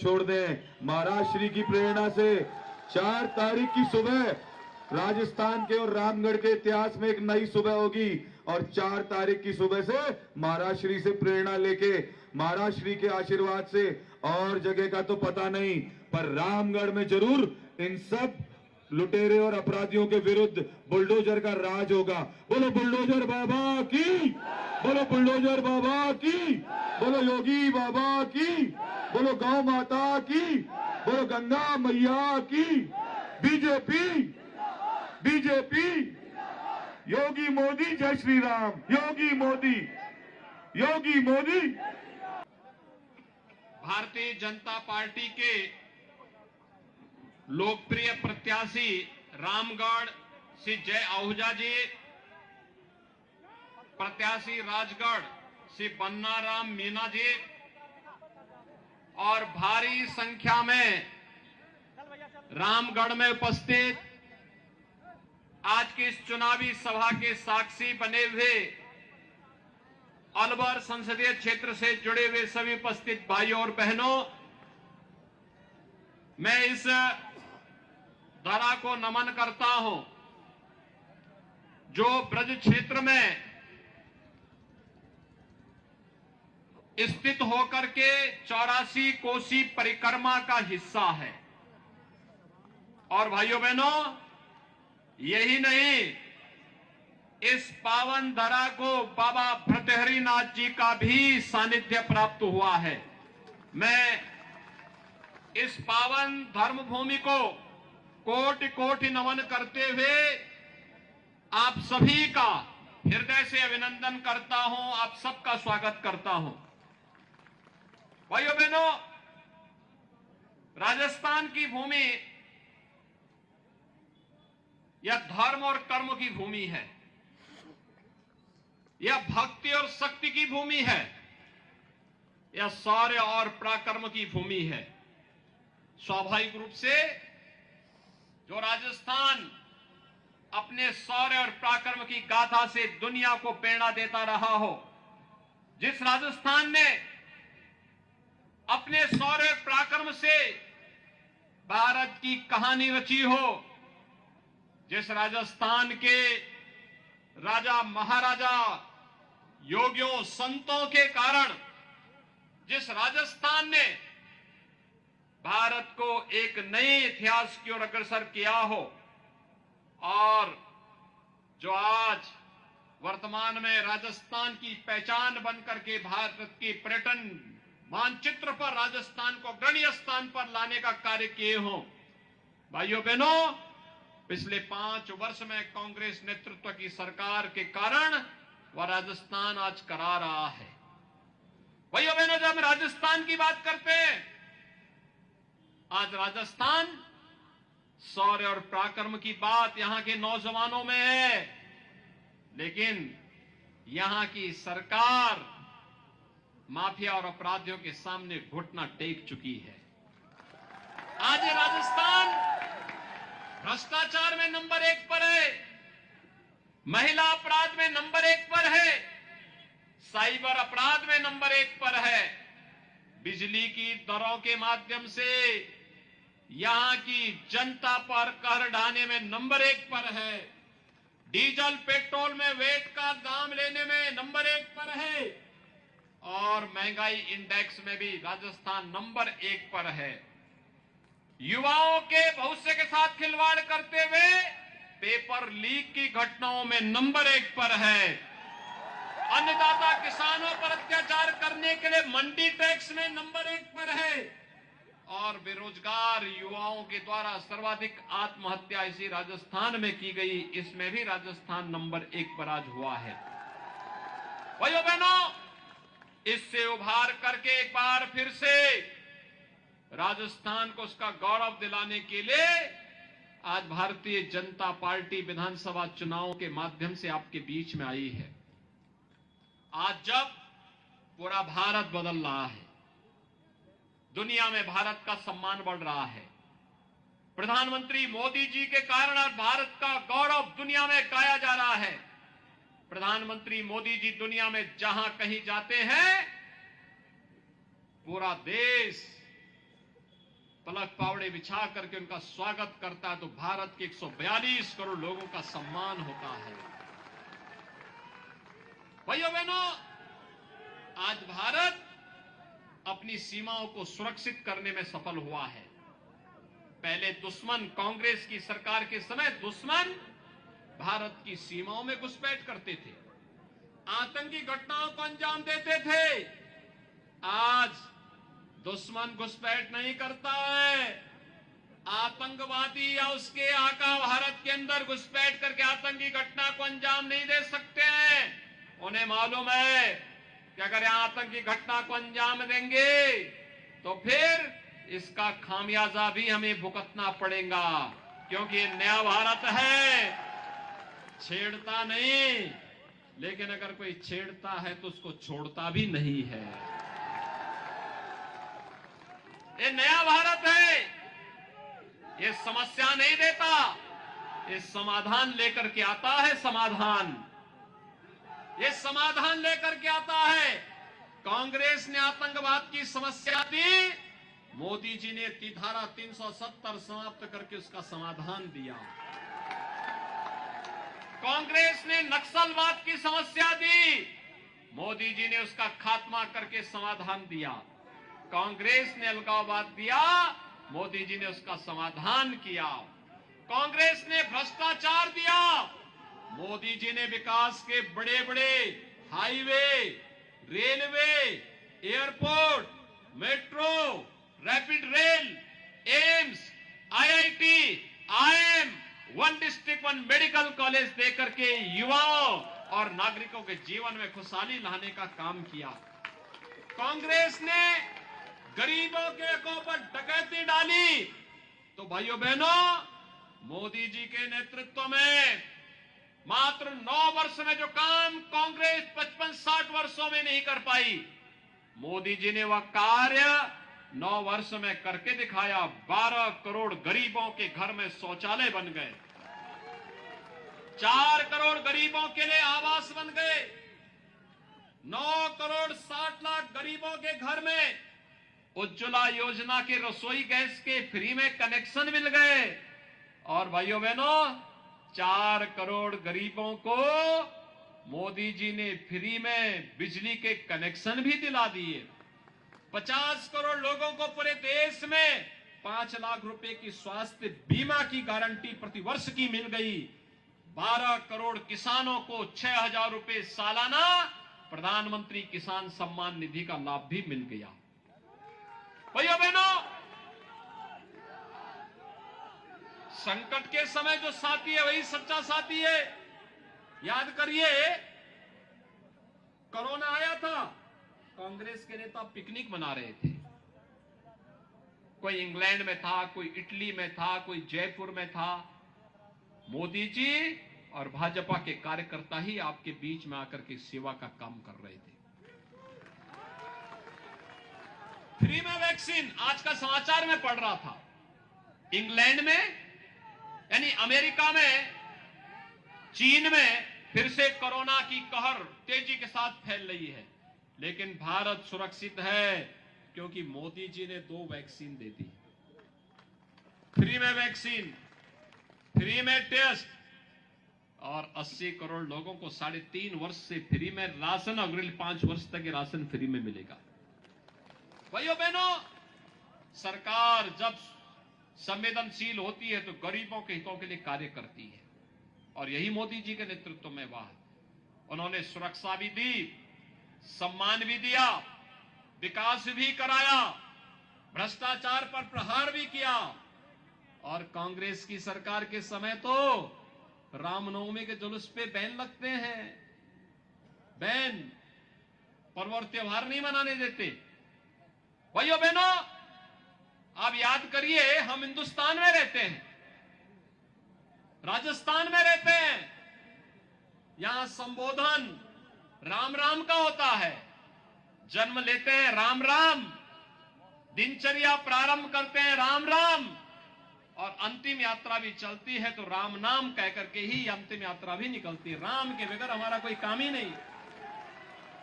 छोड़ दें। महाराज श्री की प्रेरणा से 4 तारीख की सुबह राजस्थान के और रामगढ़ के इतिहास में एक नई सुबह होगी और 4 तारीख की सुबह से महाराज श्री से प्रेरणा लेके, महाराज श्री के आशीर्वाद से, और जगह का तो पता नहीं पर रामगढ़ में जरूर इन सब लुटेरे और अपराधियों के विरुद्ध बुलडोजर का राज होगा। बोलो बुलडोजर बाबा की, बोलो बुलडोजर बाबा की, बोलो योगी बाबा की, बोलो गौ माता की, बोलो गंगा मैया की। बीजेपी, बीजेपी, योगी मोदी, जय श्री राम। योगी मोदी, योगी मोदी। भारतीय जनता पार्टी के लोकप्रिय प्रत्याशी रामगढ़ श्री जय आहूजा जी, प्रत्याशी राजगढ़ श्री बन्नाराम मीना जी और भारी संख्या में रामगढ़ में उपस्थित आज की इस चुनावी सभा के साक्षी बने हुए अलवर संसदीय क्षेत्र से जुड़े हुए सभी उपस्थित भाइयों और बहनों, मैं इस धरा को नमन करता हूं जो ब्रज क्षेत्र में स्थित होकर के 84 कोसी परिक्रमा का हिस्सा है। और भाइयों बहनों, यही नहीं, इस पावन धरा को बाबा भृतहरिनाथ जी का भी सानिध्य प्राप्त हुआ है। मैं इस पावन धर्म भूमि को कोटि कोटि नमन करते हुए आप सभी का हृदय से अभिनंदन करता हूं, आप सबका स्वागत करता हूं। भाइयों बहनों, राजस्थान की भूमि यह धर्म और कर्म की भूमि है, यह भक्ति और शक्ति की भूमि है, यह शौर्य और पराक्रम की भूमि है। स्वाभाविक रूप से जो राजस्थान अपने शौर्य और पराक्रम की गाथा से दुनिया को प्रेरणा देता रहा हो, जिस राजस्थान ने अपने शौर्य और पराक्रम से भारत की कहानी रची हो, जिस राजस्थान के राजा महाराजा योगियों संतों के कारण जिस राजस्थान ने भारत को एक नए इतिहास की ओर अग्रसर किया हो, और जो आज वर्तमान में राजस्थान की पहचान बनकर के भारत की पर्यटन मानचित्र पर राजस्थान को अग्रणी स्थान पर लाने का कार्य किए हों। भाइयों बहनों, पिछले 5 वर्ष में कांग्रेस नेतृत्व की सरकार के कारण वह राजस्थान आज करा रहा है। भाइयों बहनों, जब हम राजस्थान की बात करते हैं, आज राजस्थान शौर्य और पराक्रम की बात यहां के नौजवानों में है, लेकिन यहां की सरकार माफिया और अपराधियों के सामने घुटना टेक चुकी है। आज ये राजस्थान भ्रष्टाचार में नंबर 1 पर है, महिला अपराध में नंबर 1 पर है, साइबर अपराध में नंबर 1 पर है, बिजली की दरों के माध्यम से यहां की जनता पर कर ढाने में नंबर 1 पर है, डीजल पेट्रोल में वेट का दाम लेने में नंबर 1 पर है, और महंगाई इंडेक्स में भी राजस्थान नंबर 1 पर है। युवाओं के भविष्य के साथ खिलवाड़ करते हुए पेपर लीक की घटनाओं में नंबर 1 पर है। अन्नदाता किसानों पर अत्याचार करने के लिए मंडी टैक्स में नंबर 1 पर है, और बेरोजगार युवाओं के द्वारा सर्वाधिक आत्महत्या इसी राजस्थान में की गई, इसमें भी राजस्थान नंबर 1 पर आज हुआ है। भाइयों बहनों, इससे उभार करके एक बार फिर से राजस्थान को उसका गौरव दिलाने के लिए आज भारतीय जनता पार्टी विधानसभा चुनाव के माध्यम से आपके बीच में आई है। आज जब पूरा भारत बदल रहा है, दुनिया में भारत का सम्मान बढ़ रहा है, प्रधानमंत्री मोदी जी के कारण आज भारत का गौरव दुनिया में गाया जा रहा है। प्रधानमंत्री मोदी जी दुनिया में जहां कहीं जाते हैं, पूरा देश पलक पावड़े बिछा करके उनका स्वागत करता है, तो भारत के 142 करोड़ लोगों का सम्मान होता है। भाइयों बहनों, आज भारत अपनी सीमाओं को सुरक्षित करने में सफल हुआ है। पहले दुश्मन, कांग्रेस की सरकार के समय दुश्मन भारत की सीमाओं में घुसपैठ करते थे, आतंकी घटनाओं को अंजाम देते थे। आज दुश्मन घुसपैठ नहीं करता है, आतंकवादी या उसके आका भारत के अंदर घुसपैठ करके आतंकी घटना को अंजाम नहीं दे सकते हैं। उन्हें मालूम है कि अगर यहां आतंकी घटना को अंजाम देंगे तो फिर इसका खामियाजा भी हमें भुगतना पड़ेगा, क्योंकि ये नया भारत है, छेड़ता नहीं, लेकिन अगर कोई छेड़ता है तो उसको छोड़ता भी नहीं है। ये नया भारत है, ये समस्या नहीं देता, ये समाधान लेकर के आता है। समाधान, ये समाधान लेकर के आता है। कांग्रेस ने आतंकवाद की समस्या दी, मोदी जी ने धारा 370 समाप्त करके उसका समाधान दिया। कांग्रेस ने नक्सलवाद की समस्या दी, मोदी जी ने उसका खात्मा करके समाधान दिया। कांग्रेस ने अलगाववाद दिया, मोदी जी ने उसका समाधान किया। कांग्रेस ने भ्रष्टाचार दिया, मोदी जी ने विकास के बड़े बड़े highway, railway, airport, metro, rapid rail, AIIMS, IIT, IIM, one district one medical college देकर के युवाओं और नागरिकों के जीवन में खुशहाली लाने का काम किया। कांग्रेस ने गरीबों के ऊपर डकैती डाली, तो भाइयों बहनों, मोदी जी के नेतृत्व में मात्र 9 वर्ष में जो काम कांग्रेस 55-60 वर्षों में नहीं कर पाई, मोदी जी ने वह कार्य 9 वर्ष में करके दिखाया। 12 करोड़ गरीबों के घर में शौचालय बन गए, 4 करोड़ गरीबों के लिए आवास बन गए, 9 करोड़ 60 लाख गरीबों के घर में उज्ज्वला योजना के रसोई गैस के फ्री में कनेक्शन मिल गए। और भाइयों बहनों, 4 करोड़ गरीबों को मोदी जी ने फ्री में बिजली के कनेक्शन भी दिला दिए। 50 करोड़ लोगों को पूरे देश में 5 लाख रुपए की स्वास्थ्य बीमा की गारंटी प्रतिवर्ष की मिल गई। 12 करोड़ किसानों को 6,000 रुपए सालाना प्रधानमंत्री किसान सम्मान निधि का लाभ भी मिल गया। भाइयों बहनों, संकट के समय जो साथी है वही सच्चा साथी है। याद करिए, कोरोना आया था, कांग्रेस के नेता पिकनिक मना रहे थे। कोई इंग्लैंड में था, कोई इटली में था, कोई जयपुर में था। मोदी जी और भाजपा के कार्यकर्ता ही आपके बीच में आकर के सेवा का काम कर रहे थे। फ्री में वैक्सीन, आज का समाचार में पढ़ रहा था, इंग्लैंड में, यानी अमेरिका में, चीन में फिर से कोरोना की कहर तेजी के साथ फैल रही है, लेकिन भारत सुरक्षित है क्योंकि मोदी जी ने 2 वैक्सीन दे दी। फ्री में वैक्सीन, फ्री में टेस्ट, और 80 करोड़ लोगों को 3.5 वर्ष से फ्री में राशन, अगले 5 वर्ष तक ये राशन फ्री में मिलेगा। भाइयों बहनों, सरकार जब संवेदनशील होती है तो गरीबों के हितों के लिए कार्य करती है, और यही मोदी जी के नेतृत्व में हुआ। उन्होंने सुरक्षा भी दी, सम्मान भी दिया, विकास भी कराया, भ्रष्टाचार पर प्रहार भी किया। और कांग्रेस की सरकार के समय तो रामनवमी के जुलूस पे बैन लगते हैं, बैन, पर्व और त्योहार नहीं मनाने देते। भाइयों बहनों, आप याद करिए, हम हिंदुस्तान में रहते हैं, राजस्थान में रहते हैं, यहां संबोधन राम राम का होता है। जन्म लेते हैं राम राम, दिनचर्या प्रारंभ करते हैं राम राम, और अंतिम यात्रा भी चलती है तो राम नाम कहकर के ही अंतिम यात्रा भी निकलती है। राम के बगैर हमारा कोई काम ही नहीं।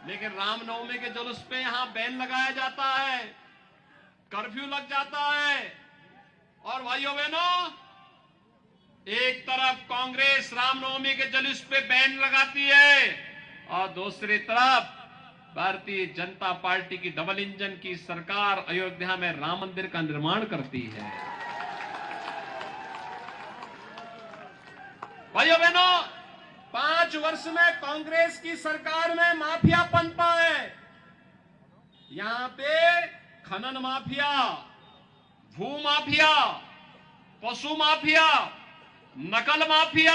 लेकिन रामनवमी के जुलूस पे यहां बैन लगाया जाता है, कर्फ्यू लग जाता है, और भाइयों बहनों, एक तरफ कांग्रेस रामनवमी के जुलूस पे बैन लगाती है और दूसरी तरफ भारतीय जनता पार्टी की डबल इंजन की सरकार अयोध्या में राम मंदिर का निर्माण करती है। भाइयों बहनों, 5 वर्ष में कांग्रेस की सरकार में माफिया पनपा है। यहां पे खनन माफिया, भू माफिया, पशु माफिया, नकल माफिया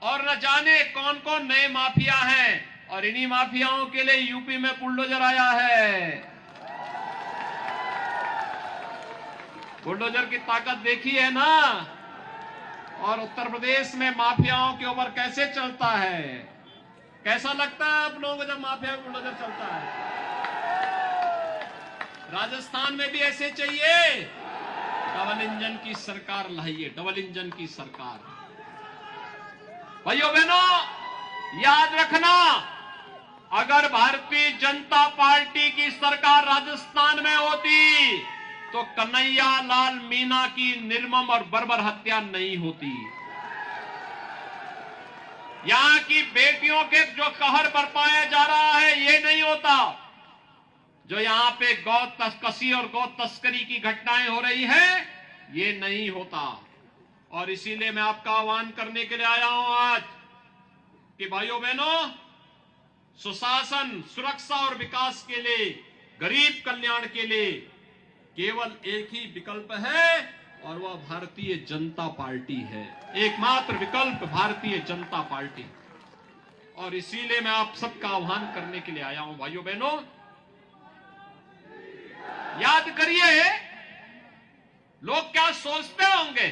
और न जाने कौन कौन नए माफिया हैं। और इन्हीं माफियाओं के लिए यूपी में बुलडोजर आया है। बुलडोजर की ताकत देखी है ना। और उत्तर प्रदेश में माफियाओं के ऊपर कैसे चलता है, कैसा लगता है आप लोगों को जब माफिया का बुलडोजर चलता है? राजस्थान में भी ऐसे चाहिए। डबल इंजन की सरकार लाइए, डबल इंजन की सरकार। भाइयों बहनों, याद रखना, अगर भारतीय जनता पार्टी की सरकार राजस्थान में होती तो कन्हैया लाल मीणा की निर्मम और बर्बर हत्या नहीं होती। यहां की बेटियों के जो कहर बरपाया जा रहा है ये नहीं होता। जो यहां पे गौ तस्करी और गौ तस्करी की घटनाएं हो रही है ये नहीं होता। और इसीलिए मैं आपका आह्वान करने के लिए आया हूं आज कि भाइयों बहनों, सुशासन, सुरक्षा और विकास के लिए, गरीब कल्याण के लिए केवल एक ही विकल्प है और वह भारतीय जनता पार्टी है। एकमात्र विकल्प भारतीय जनता पार्टी। और इसीलिए मैं आप सबका आह्वान करने के लिए आया हूं। भाइयों बहनों, याद करिए, लोग क्या सोचते होंगे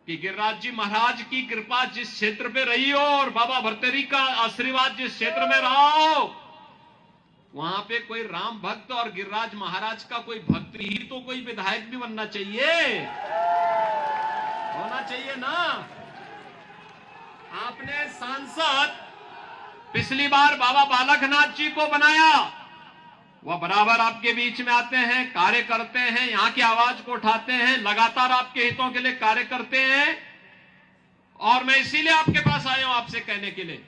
कि गिरिराज जी महाराज की कृपा जिस क्षेत्र पे रही हो और बाबा भर्तृहरि का आशीर्वाद जिस क्षेत्र में रहा हो, वहां पे कोई राम भक्त और गिरिराज महाराज का कोई भक्त ही तो कोई विधायक भी बनना चाहिए, होना चाहिए ना। आपने सांसद पिछली बार बाबा बालकनाथ जी को बनाया। वह बराबर आपके बीच में आते हैं, कार्य करते हैं, यहां की आवाज को उठाते हैं, लगातार आपके हितों के लिए कार्य करते हैं। और मैं इसीलिए आपके पास आया हूं आपसे कहने के लिए,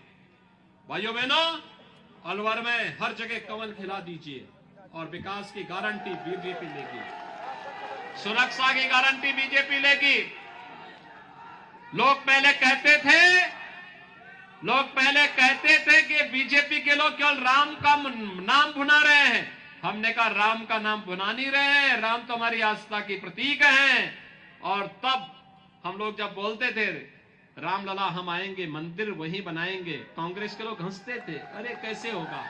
भाइयों बहनों, अलवर में हर जगह कमल खिला दीजिए और विकास की गारंटी बीजेपी लेगी, सुरक्षा की गारंटी बीजेपी लेगी। लोग पहले कहते थे कि बीजेपी के लोग केवल राम का नाम भुना रहे हैं। हमने कहा राम का नाम भुना नहीं रहे हैं, राम तो हमारी आस्था की प्रतीक हैं। और तब हम लोग जब बोलते थे रामलला हम आएंगे, मंदिर वहीं बनाएंगे, कांग्रेस के लोग हंसते थे, अरे कैसे होगा।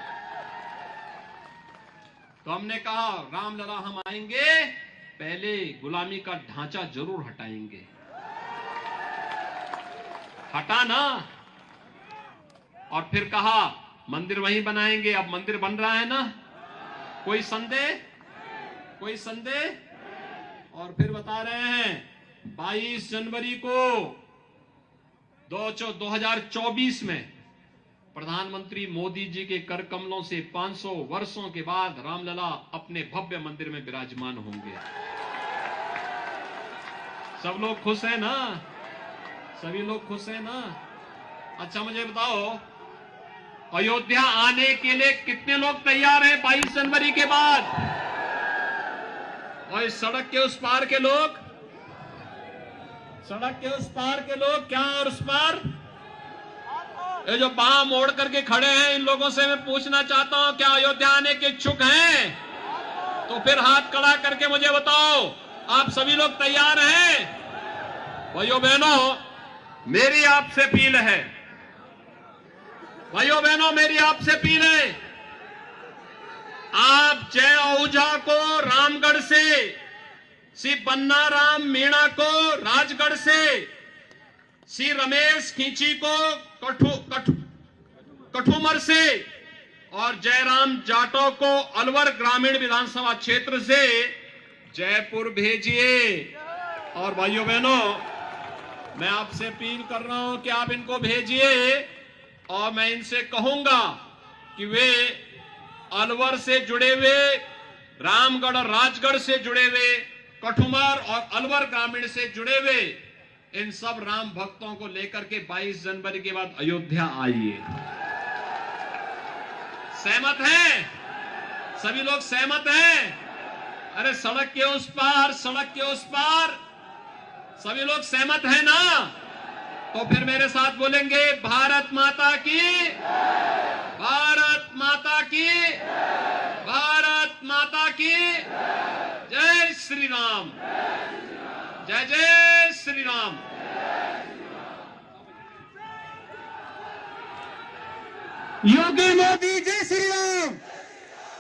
तो हमने कहा रामलला हम आएंगे, पहले गुलामी का ढांचा जरूर हटाएंगे। हटा ना, और फिर कहा मंदिर वहीं बनाएंगे। अब मंदिर बन रहा है ना, कोई संदेह। और फिर बता रहे हैं 22 जनवरी को 2024 में प्रधानमंत्री मोदी जी के कर कमलों से 500 वर्षों के बाद रामलला अपने भव्य मंदिर में विराजमान होंगे। सब लोग खुश हैं ना, सभी लोग खुश हैं ना। अच्छा मुझे बताओ, अयोध्या आने के लिए कितने लोग तैयार हैं 22 जनवरी के बाद? और इस सड़क के उस पार के लोग, क्या और उस पार ये जो बांह मोड़ करके खड़े हैं, इन लोगों से मैं पूछना चाहता हूं, क्या अयोध्या आने के इच्छुक हैं? तो फिर हाथ खड़ा करके मुझे बताओ, आप सभी लोग तैयार हैं? भाइयों बहनों, मेरी आपसे अपील है, आप जय आहूजा को रामगढ़ से, श्री बन्ना राम मीणा को राजगढ़ से, श्री रमेश खींची को कठुमर से और जयराम जाटव को अलवर ग्रामीण विधानसभा क्षेत्र से जयपुर भेजिए। और भाइयों बहनों, मैं आपसे अपील कर रहा हूं कि आप इनको भेजिए और मैं इनसे कहूंगा कि वे अलवर से जुड़े हुए, रामगढ़ और राजगढ़ से जुड़े हुए कठुमर और अलवर ग्रामीण से जुड़े हुए इन सब राम भक्तों को लेकर के 22 जनवरी के बाद अयोध्या आइए। सहमत हैं? सभी लोग सहमत हैं? अरे सड़क के उस पार, सड़क के उस पार, सभी लोग सहमत हैं ना? तो फिर मेरे साथ बोलेंगे, भारत माता की, भारत माता की, भारत माता की, जय श्री राम, जय जय श्री राम। योगी मोदी जय श्री राम।